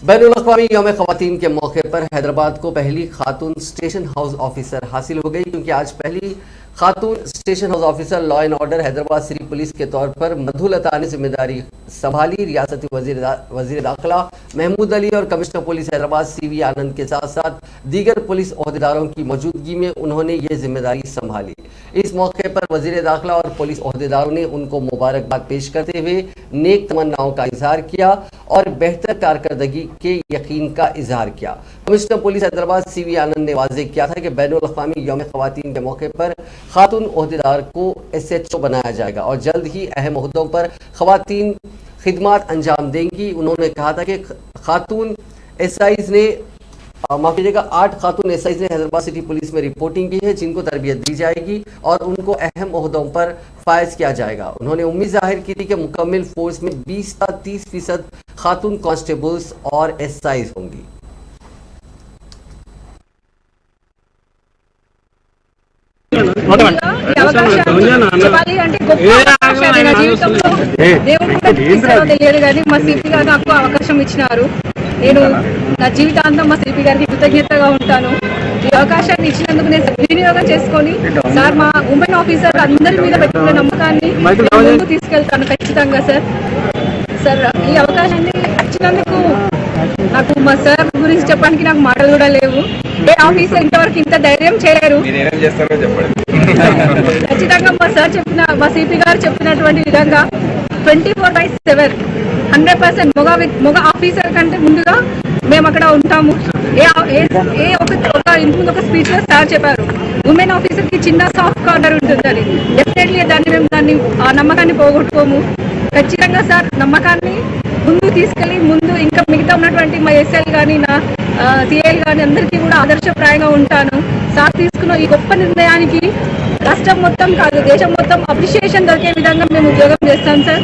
बैनुल-अक़वामी यौम ख़वातीन के मौके पर हैदराबाद को पहली खातून स्टेशन हाउस ऑफिसर हासिल हो गई, क्योंकि आज पहली खातून station house officer law and order Hyderabad city police के तौर पर मधुलता ने जिम्मेदारी संभाली। रियासती वज़ीर दाखिला महमूद अली और कमिश्नर पुलिस हैदराबाद CV आनंद के साथ साथ दीगर पुलिस ओहदेदारों की मौजूदगी में उन्होंने ये जिम्मेदारी संभाली। इस मौके पर वज़ीर दाखिला और पुलिस ओहदेदारों ने उनको मुबारकबाद पेश करते हुए नेक तमन्नाओं का इजहार किया और बेहतर कारकर्दगी के यकीन का इजहार किया। कमिश्नर पुलिस हैदराबाद CV आनंद ने वाज़ेह किया था कि बैनुल-अक़वामी यौम ख़वातीन के मौके पर खातून ओहदेदार को SHO बनाया जाएगा और जल्द ही अहम ओहदों पर ख़वातीन खिदमात अंजाम देंगी। उन्होंने कहा था कि खातून SIs ने 8 खातून SIs ने हैदराबाद सिटी पुलिस में रिपोर्टिंग की है, जिनको तरबियत दी जाएगी और उनको अहम ओहदों पर फायज किया जाएगा। उन्होंने उम्मीद जाहिर की थी कि मुकम्मल फोर्स में 20 से 30% खातून कांस्टेबल्स और SIs होंगी। నేను నా జీవితాంతం మా సిపి గారికి కృతజ్ఞతగా ఉంటాను। ఈ అవకాశాన్ని ఇచ్చినందుకు నేను సద్వినియోగం చేసుకొని సార్ మా ఉమెన్ ఆఫీసర్ అందరి మీద పెట్టుకున్న నమ్మకాన్ని ముందుకు తీసుకెళ్తాను ఖచ్చితంగా సార్ ఈ అవకాశాన్ని ఇచ్చినందుకు నాకు మా సార్ గురించి చెప్పడానికి నాకు మాటలు కూడా లేవు। ఏ ఆఫీసర్ ఇంతవరకు ఇంత ధైర్యం చేయలేరు। ఖచ్చితంగా మా సార్ చెప్పిన మా సిపి గారు చెప్పినటువంటి విధంగా 24/7 100% మగ ఆఫీసర్ కంటే ముందుగా మేము అక్కడ ఉంటాము। ఒక ఇంటి ముందు ఒక స్పీచ్ లో సార్ చెప్పారు, ఉమెన్ ఆఫీసర్ కి చిన్న సాఫ్ట్ కార్నర్ ఉంటుందని। డెఫినెట్లీ దాన్ని ఆ నమ్మకాన్ని పోగొట్టుకోము। ఖచ్చితంగా సార్ నమ్మకాన్ని ముందు తీసుకెళ్లి ముందు ఇంకా మిగతా ఉన్నటువంటి మా SL కానీ నా TI కానీ అందరికీ కూడా ఆదర్శప్రాయంగా ఉంటాను। సార్ తీసుకున్న ఈ గొప్ప నిర్ణయానికి రాష్ట్రం మొత్తం కాదు దేశం మొత్తం అప్రిషియేషన్ దొరికే విధంగా మేము ఉద్యోగం చేస్తాం సార్।